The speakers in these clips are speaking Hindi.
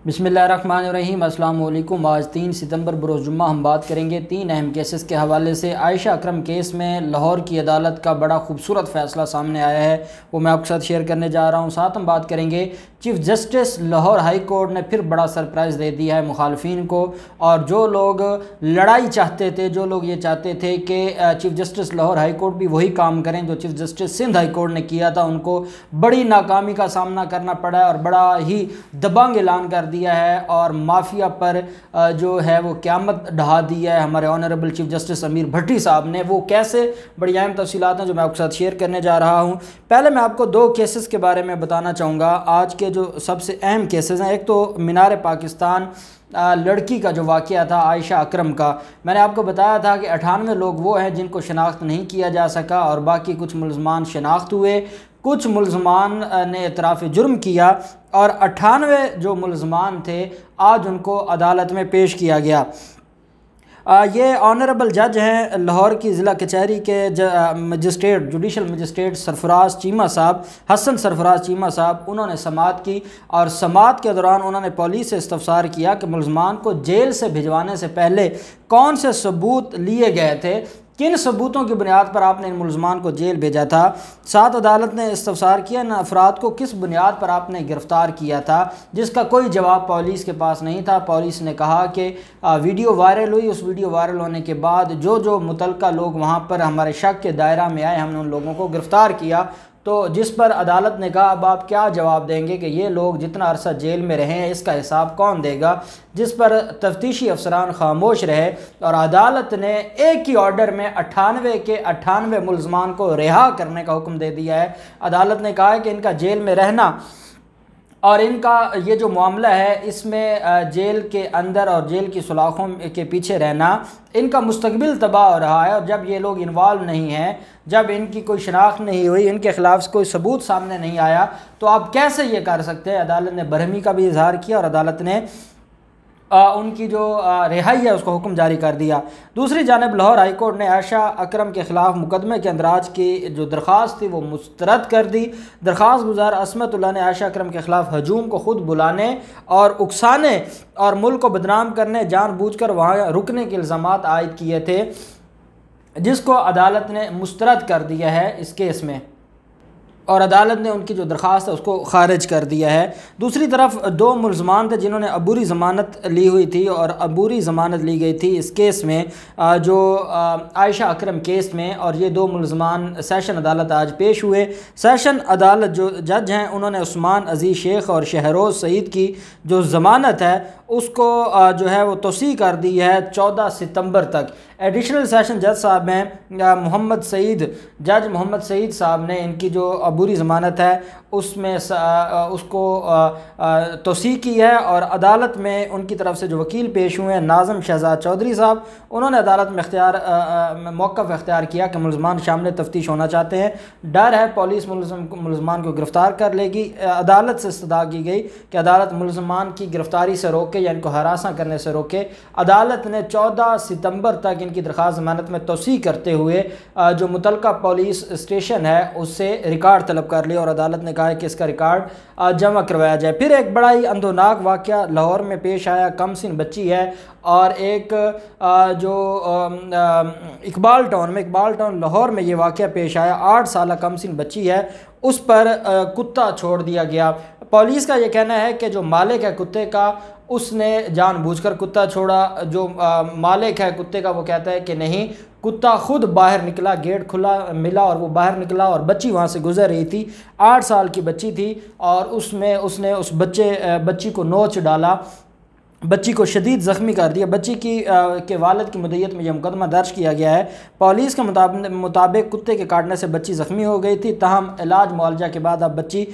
बिस्मिल्लाहिर्रहमानिर्रहीम। अस्सलाम वालेकुम। आज 3 सितंबर बरोज़ जुम्मा हम बात करेंगे 3 अहम केसेस के हवाले से। आयशा अकरम केस में लाहौर की अदालत का बड़ा खूबसूरत फ़ैसला सामने आया है, वो मैं आपके साथ शेयर करने जा रहा हूँ। साथ हम बात करेंगे chief justice Lahore high court ने फिर बड़ा सरप्राइज़ दे दिया है मुखालफिन को, और जो लोग लड़ाई चाहते थे, जो लोग ये चाहते थे कि chief justice Lahore high court भी वही काम करें जो chief justice Sindh high court ने किया था, उनको बड़ी नाकामी का सामना करना पड़ा है और बड़ा ही दबंग ऐलान कर दिया है और माफिया पर जो है वो क़यामत ढहा दी है हमारे ऑनरेबल चीफ जस्टिस अमीर भट्टी साहब ने। वो कैसे, बड़ी अहम तफसीलात हैं जो मैं आपके साथ शेयर करने जा रहा हूँ। पहले मैं आपको 2 केसेस के बारे में बताना चाहूँगा आज के जो सबसे अहम केसेस हैं। एक तो मीनार पाकिस्तान लड़की का जो वाक़या था आयशा अकरम का, मैंने आपको बताया था कि 98 लोग वो हैं जिनको शनाख्त नहीं किया जा सका और बाकी कुछ मुलज़मान शनाख्त हुए, कुछ मुलज़मान ने इतराफ़ जुर्म किया और 98 जो मुलज़मान थे आज उनको अदालत में पेश किया गया। ये ऑनरेबल जज हैं लाहौर की ज़िला कचहरी के magistrate, judicial magistrate Sarfaraz Cheema साहब, हसन सरफराज चीमा साहब। उन्होंने समाअत की और समाअत के दौरान उन्होंने पुलिस से इस्तफसार किया कि मुलज़मान को जेल से भिजवाने से पहले कौन से सबूत लिए गए थे, किन सबूतों की बुनियाद पर आपने इन मुलज़मान को जेल भेजा था। साथ अदालत ने इस्तफसार किया इन अफराद को किस बुनियाद पर आपने गिरफ़्तार किया था, जिसका कोई जवाब पुलिस के पास नहीं था। पुलिस ने कहा कि वीडियो वायरल हुई, उस वीडियो वायरल होने के बाद जो मुतलका लोग वहाँ पर हमारे शक के दायरा में आए, हमने उन लोगों को गिरफ़्तार किया। तो जिस पर अदालत ने कहा अब आप क्या जवाब देंगे कि ये लोग जितना अरसा जेल में रहे हैं इसका हिसाब कौन देगा, जिस पर तफ्तीशी अफसरान खामोश रहे और अदालत ने एक ही ऑर्डर में 98 के 98 मुलज़मान को रिहा करने का हुक्म दे दिया है। अदालत ने कहा है कि इनका जेल में रहना और इनका ये जो मामला है इसमें जेल के अंदर और जेल की सुलाखों के पीछे रहना, इनका मुस्तकबिल तबाह हो रहा है। और जब ये लोग इन्वॉल्व नहीं हैं, जब इनकी कोई शनाख्त नहीं हुई, इनके ख़िलाफ़ कोई सबूत सामने नहीं आया, तो आप कैसे ये कर सकते हैं। अदालत ने बरहमी का भी इजहार किया और अदालत ने उनकी जो रिहाई है उसको हुक्म जारी कर दिया। दूसरी जानब लाहौर हाई कोर्ट ने आयशा अकरम के ख़िलाफ़ मुकदमे के अंदराज की जो दरख्वास्त थी वो मुस्तरद कर दी। दरख्वास्त गुजार असमतुल्लाह ने आयशा अकरम के ख़िलाफ़ हजूम को ख़ुद बुलाने और उकसाने और मुल्क को बदनाम करने, जानबूझकर वहाँ रुकने के इल्ज़ामात आयद किए थे, जिसको अदालत ने मुस्तरद कर दिया है इस केस में और अदालत ने उनकी जो दरख्वास्त है उसको ख़ारिज कर दिया है। दूसरी तरफ 2 मुलज़मान थे जिन्होंने अबूरी ज़मानत ली हुई थी और अबूरी ज़मानत ली गई थी इस केस में, जो आयशा अकरम केस में, और ये 2 मुलज़मान सेशन अदालत आज पेश हुए। सेशन अदालत जो जज हैं उन्होंने उस्मान अज़ीज़ शेख और शहरोज़ सईद की जो ज़मानत है उसको जो है वो तोसी कर दी है 14 सितंबर तक। एडिशनल सेशन जज साहब हैं मोहम्मद सईद, जज मोहम्मद सईद साहब ने इनकी जो अबूरी ज़मानत है उसमें उसको तोसी की है और अदालत में उनकी तरफ से जो वकील पेश हुए हैं नाज़म शहजाद चौधरी साहब, उन्होंने अदालत में मौक़िफ़ इख्तियार किया कि मुलज़मान शामिल तफ्तीश होना चाहते हैं। डर है पुलिस मुलज़मान को गिरफ़्तार कर लेगी। अदालत से इस्तदा की गई कि अदालत मुलज़मान की गिरफ़्तारी से रोके या इनको हरासा करने से रोके। अदालत ने 14 सितंबर तक इनकी दरख्वास्त ज़मानत में तोसी करते हुए जो मुतलका पुलिस स्टेशन है उससे रिकॉर्ड तलब कर लिया और अदालत ने कहा है कि इसका रिकॉर्ड जमा करवाया जाए। फिर एक बड़ा ही अंदोनाक वाक़या लाहौर में पेश आया। कमसिन बच्ची है और एक जो इकबाल टाउन लाहौर में ये वाक़या पेश आया। 8 साल कमसिन बच्ची है, उस पर कुत्ता छोड़ दिया गया। पुलिस का ये कहना है कि जो मालिक है कुत्ते का उसने जानबूझकर कुत्ता छोड़ा। जो मालिक है कुत्ते का वो कहता है कि नहीं, कुत्ता खुद बाहर निकला, गेट खुला मिला और वो बाहर निकला और बच्ची वहाँ से गुजर रही थी। 8 साल की बच्ची थी और उसमें उसने उस बच्ची को नोच डाला, बच्ची को शदीद ज़ख्मी कर दिया। बच्ची की के वालिद की मुद्दत में यह मुकदमा दर्ज किया गया है। पुलिस के मुताबिक कुत्ते के काटने से बच्ची ज़ख्मी हो गई थी, ताहम इलाज मुआलजा के बाद अब बच्ची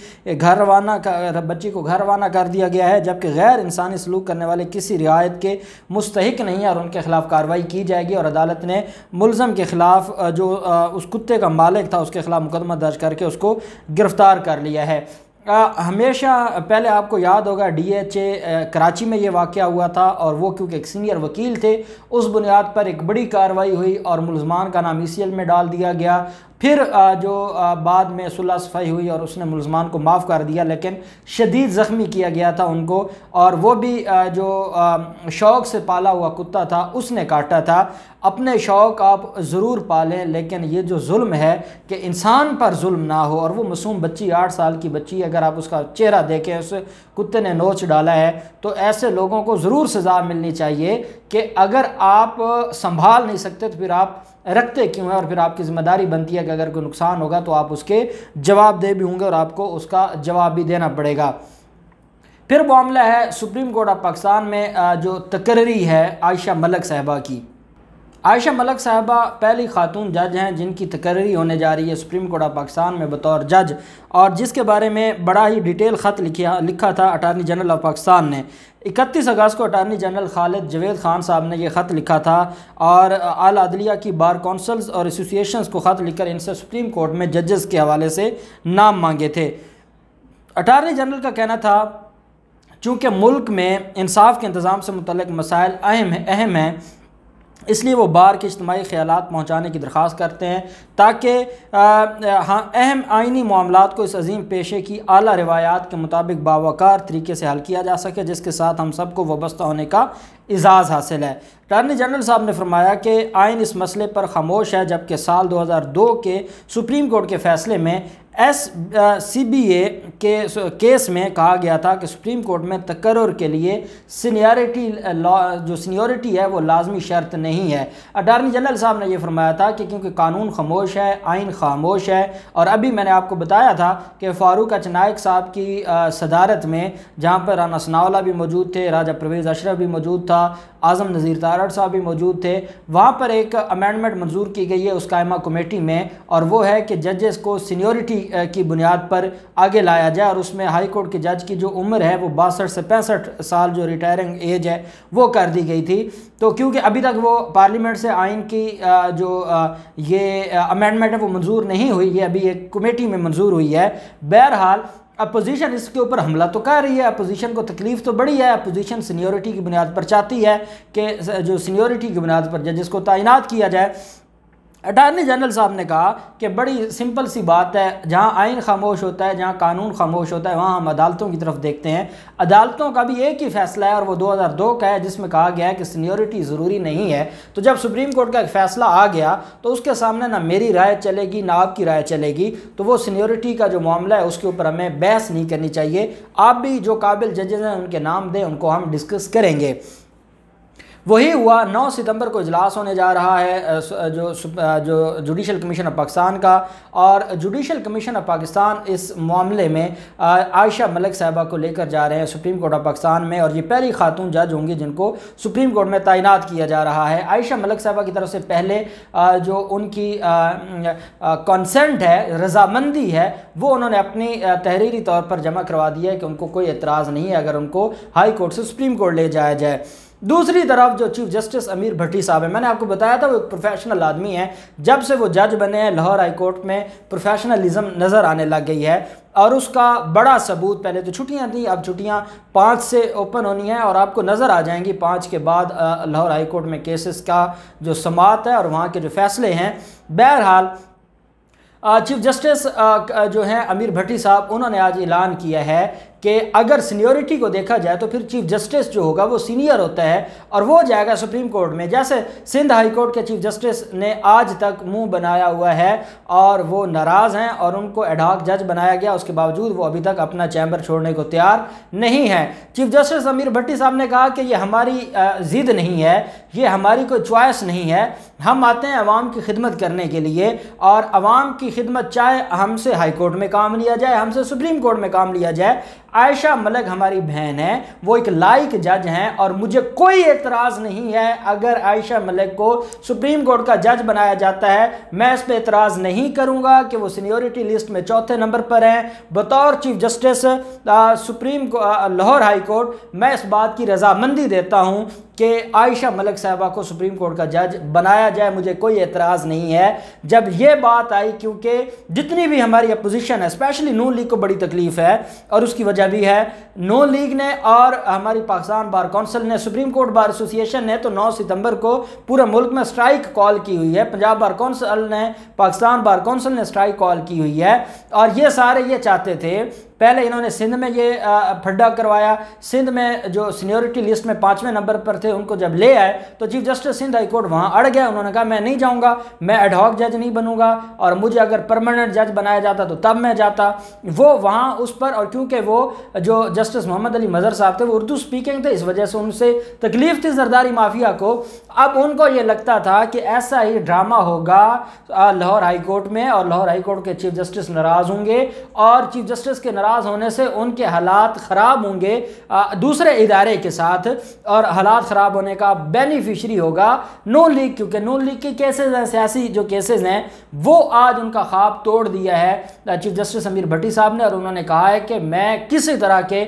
को घर रवाना कर दिया गया है, जबकि गैर इंसानी सलूक करने वाले किसी रियायत के मुस्तहिक नहीं है और उनके ख़िलाफ़ कार्रवाई की जाएगी। और अदालत ने मुलज़म के ख़िलाफ़ जो उस कुत्ते का मालिक था उसके ख़िलाफ़ मुकदमा दर्ज करके उसको गिरफ़्तार कर लिया है। हमेशा पहले आपको याद होगा DHA कराची में ये वाक़या हुआ था और वो क्योंकि एक सीनियर वकील थे उस बुनियाद पर एक बड़ी कार्रवाई हुई और मुलज़मान का नाम ECL में डाल दिया गया। फिर बाद में सुलह सफ़ाई हुई और उसने मुलज़मान को माफ़ कर दिया, लेकिन शदीद ज़ख्मी किया गया था उनको, और वो भी जो शौक़ से पाला हुआ कुत्ता था उसने काटा था। अपने शौक़ आप ज़रूर पालें, लेकिन ये जो जुल्म है कि इंसान पर जुल्म ना हो। और वो मासूम बच्ची 8 साल की बच्ची, अगर आप उसका चेहरा देखें, उस कुत्ते ने नोच डाला है, तो ऐसे लोगों को ज़रूर सज़ा मिलनी चाहिए कि अगर आप संभाल नहीं सकते तो फिर आप रखते क्यों हैं, और फिर आपकी ज़िम्मेदारी बनती है कि अगर कोई नुकसान होगा तो आप उसके जवाबदेह भी होंगे और आपको उसका जवाब भी देना पड़ेगा। फिर मामला है सुप्रीम कोर्ट ऑफ पाकिस्तान में जो तकर्री है आयशा मलिक साहिबा की। आयशा मलिक साहिबा पहली खातून जज हैं जिनकी तकर्री होने जा रही है सुप्रीम कोर्ट ऑफ पाकिस्तान में बतौर जज, और जिसके बारे में बड़ा ही डिटेल ख़त लिखा था अटारनी जनरल ऑफ पाकिस्तान ने। 31 अगस्त को अटारनी जनरल खालिद जवेद ख़ान साहब ने यह ख़त लिखा था और आला अदलिया की बार कौंसल्स और एसोसिएशंस को ख़त लिखकर इनसे सुप्रीम कोर्ट में जजेस के हवाले से नाम मांगे थे। अटारनी जनरल का कहना था चूँकि मुल्क में इंसाफ के इंतज़ाम से मुतल्लिक़ मसाइल अहम हैं, इसलिए वो बार के इज्तिमाई ख़यालात पहुँचाने की दरख्वास्त करते हैं ताकि अहम आइनी मामलात को इस अजीम पेशे की आला रिवायात के मुताबिक बावकार तरीके से हल किया जा सके, जिसके साथ हम सबको वाबस्ता होने का इजाज़ हासिल है। अटारनी जनरल साहब ने फरमाया कि आइन इस मसले पर खामोश है, जबकि साल 2002 के सुप्रीम कोर्ट के फ़ैसले में CBA के केस में कहा गया था कि सुप्रीम कोर्ट में तकर्रुर के लिए सीनियरिटी है वो लाजमी शर्त नहीं है। अटारनी जनरल साहब ने यह फरमाया था कि क्योंकि कानून खामोश है, आइन खामोश है, और अभी मैंने आपको बताया था कि फ़ारूक अचनायक साहब की सदारत में, जहाँ पर राना सनाउल्लाह भी मौजूद थे, राजा परवेज़ अशरफ भी मौजूद था, आज़म नज़ीर तारड़ साहब भी मौजूद थे, वहाँ पर एक अमेंडमेंट मंजूर की गई है उस कायमा कमेटी में, और वो है कि जजेस को सीनियरिटी की बुनियाद पर आगे लाया जाए। और उसमें हाई कोर्ट के जज की जो उम्र है वो 62 से 65 साल जो रिटायरिंग एज है वो कर दी गई थी। तो क्योंकि अभी तक वो पार्लियामेंट से आइन की ये अमेंडमेंट है वो मंजूर नहीं हुई है, अभी एक कमेटी में मंजूर हुई है। बहरहाल अपोजिशन इसके ऊपर हमला तो कर रही है, अपोजिशन को तकलीफ तो बड़ी है। अपोजिशन सीनियरिटी की बुनियाद पर चाहती है कि जो सीनियरिटी की बुनियाद पर जजेस को तैनात किया जाए। अटारनी जनरल साहब ने कहा कि बड़ी सिंपल सी बात है, जहाँ आइन खामोश होता है, जहाँ कानून खामोश होता है, वहाँ हम अदालतों की तरफ देखते हैं। अदालतों का भी एक ही फैसला है और वो 2002 का है, जिसमें कहा गया है कि सीनियरिटी ज़रूरी नहीं है। तो जब सुप्रीम कोर्ट का एक फ़ैसला आ गया तो उसके सामने ना मेरी राय चलेगी ना आपकी राय चलेगी, तो वो सीनियरिटी का जो मामला है उसके ऊपर हमें बहस नहीं करनी चाहिए। आप भी जो काबिल जजेस हैं उनके नाम दें, उनको हम डिस्कस करेंगे। वही हुआ। 9 सितंबर को इजलास होने जा रहा है जो जुडिशल कमीशन ऑफ पाकिस्तान का, और जुडिशल कमीशन ऑफ पाकिस्तान इस मामले में आयशा मलिक साहिबा को लेकर जा रहे हैं सुप्रीम कोर्ट ऑफ पाकिस्तान में, और ये पहली खातून जज होंगी जिनको सुप्रीम कोर्ट में तैनात किया जा रहा है। आयशा मलिक साहिबा की तरफ से पहले जो उनकी कंसेंट है, रजामंदी है, वो उन्होंने अपनी तहरीरी तौर पर जमा करवा दिया है कि उनको कोई एतराज़ नहीं है अगर उनको हाई कोर्ट से सुप्रीम कोर्ट ले जाया जाए। दूसरी तरफ जो चीफ जस्टिस अमीर भट्टी साहब है, मैंने आपको बताया था वो एक प्रोफेशनल आदमी है। जब से वो जज बने हैं लाहौर हाई कोर्ट में प्रोफेशनलिज्म नज़र आने लग गई है, और उसका बड़ा सबूत, पहले तो छुट्टियां थी, अब छुट्टियां 5 से ओपन होनी है और आपको नज़र आ जाएंगी 5 के बाद लाहौर हाई कोर्ट में केसेस का जो समात है और वहाँ के जो फैसले हैं। बहरहाल चीफ जस्टिस जो हैं अमीर भट्टी साहब, उन्होंने आज ऐलान किया है कि अगर सीनियरिटी को देखा जाए तो फिर चीफ जस्टिस जो होगा वो सीनियर होता है और वो जाएगा सुप्रीम कोर्ट में। जैसे सिंध हाई कोर्ट के चीफ जस्टिस ने आज तक मुंह बनाया हुआ है और वो नाराज़ हैं और उनको एडहॉक जज बनाया गया, उसके बावजूद वो अभी तक अपना चैम्बर छोड़ने को तैयार नहीं है। चीफ जस्टिस अमीर भट्टी साहब ने कहा कि ये हमारी ज़िद नहीं है, ये हमारी कोई चॉइस नहीं है, हम आते हैं अवाम की खिदमत करने के लिए, और अवाम की खिदमत चाहे हमसे हाई कोर्ट में काम लिया जाए, हमसे सुप्रीम कोर्ट में काम लिया जाए। आयशा मलिक हमारी बहन है, वो एक लायक जज हैं और मुझे कोई एतराज़ नहीं है अगर आयशा मलिक को सुप्रीम कोर्ट का जज बनाया जाता है। मैं इस पर एतराज़ नहीं करूंगा कि वो सीनियरिटी लिस्ट में 4थे नंबर पर हैं बतौर chief justice supreme Lahore high court. मैं इस बात की रजामंदी देता हूं कि आयशा मलिक साहिबा को सुप्रीम कोर्ट का जज बनाया जाए, मुझे कोई एतराज़ नहीं है। जब ये बात आई, क्योंकि जितनी भी हमारी अपोजिशन है, स्पेशली नून लीग को बड़ी तकलीफ है, और उसकी वजह भी है, नून लीग ने और हमारी पाकिस्तान बार कौंसिल ने, सुप्रीम कोर्ट बार एसोसिएशन ने तो 9 सितंबर को पूरे मुल्क में स्ट्राइक कॉल की हुई है, पंजाब बार कौंसिल ने, पाकिस्तान बार कौंसिल ने स्ट्राइक कॉल की हुई है। और ये सारे ये चाहते थे, पहले इन्होंने सिंध में ये फड्डा करवाया, सिंध में जो सीनियोरिटी लिस्ट में 5वें नंबर पर थे उनको जब ले आए तो chief justice Sindh high court वहाँ अड़ गया। उन्होंने कहा मैं नहीं जाऊँगा, मैं एडहॉक जज नहीं बनूंगा, और मुझे अगर परमानेंट जज बनाया जाता तो तब मैं जाता। वो वहाँ उस पर, और क्योंकि वो जो जस्टिस मोहम्मद अली मज़हर साहब थे वो उर्दू स्पीकिंग थे, इस वजह से उनसे तकलीफ थी जरदारी माफिया को। अब उनको ये लगता था कि ऐसा ही ड्रामा होगा लाहौर हाई कोर्ट में, और लाहौर हाई कोर्ट के चीफ जस्टिस नाराज़ होंगे, और चीफ जस्टिस के नाराज़ होने से उनके हालात ख़राब होंगे दूसरे इदारे के साथ, और हालात ख़राब होने का बेनिफिशरी होगा नून लीग, क्योंकि नून लीग के केसेस हैं, सियासी जो केसेस हैं, वो आज उनका ख्वाब तोड़ दिया है चीफ जस्टिस अमीर भट्टी साहब ने। और उन्होंने कहा है कि मैं किसी तरह के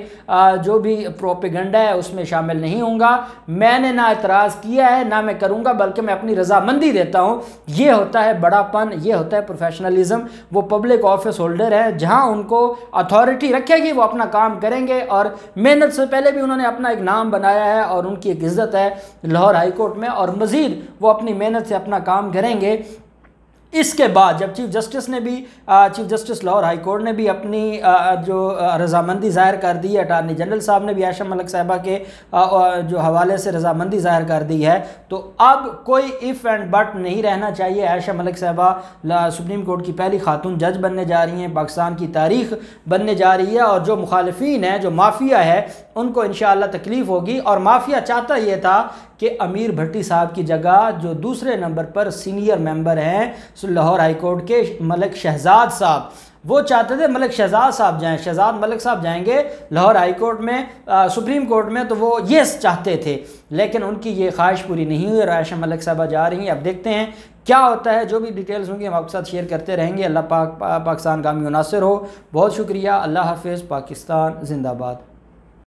जो भी प्रोपेगेंडा है उसमें शामिल नहीं होऊंगा, मैंने ना एतराज़ किया है ना मैं करूँगा, बल्कि मैं अपनी रजामंदी देता हूँ। ये होता है बड़ापन, ये होता है प्रोफेशनलिज्म। वो पब्लिक ऑफिस होल्डर है, जहाँ उनको अथॉरिटी रखेगी वो अपना काम करेंगे, और मेहनत से पहले भी उन्होंने अपना एक नाम बनाया है और उनकी एक इज्जत है लाहौर हाई कोर्ट में, और मज़ीद वो अपनी मेहनत से अपना काम करेंगे। इसके बाद जब चीफ जस्टिस ने भी chief justice Lahore high court ने भी अपनी जो रजामंदी ज़ाहिर कर दी है, अटारनी जनरल साहब ने भी आयशा मलिक साहिबा के जो हवाले से रजामंदी ज़ाहिर कर दी है, तो अब कोई इफ़ एंड बट नहीं रहना चाहिए। आयशा मलिक साहिबा सुप्रीम कोर्ट की पहली खातून जज बनने जा रही हैं, पाकिस्तान की तारीख बनने जा रही है, और जो मुखालिफिन है, जो माफिया है, उनको इंशाअल्लाह तकलीफ़ होगी। और माफिया चाहता ये था कि अमीर भट्टी साहब की जगह जो दूसरे नंबर पर सीनियर मेंबर हैं लाहौर हाई कोर्ट के मलिक शहजाद साहब, वो चाहते थे मलिक शहजाद साहब जाएं, शहजाद मलिक साहब जाएंगे लाहौर हाई कोर्ट में, सुप्रीम कोर्ट में, तो वो ये चाहते थे, लेकिन उनकी ये ख्वाहिश पूरी नहीं हुई और आयशा मलिक साहबा जा रही हैं। अब देखते हैं क्या होता है, जो भी डिटेल्स होंगी हम आपके साथ शेयर करते रहेंगे। अल्लाह पाक पाकिस्तान कामी नासिर हो। बहुत शुक्रिया। अल्लाह हाफिज़। पाकिस्तान जिंदाबाद।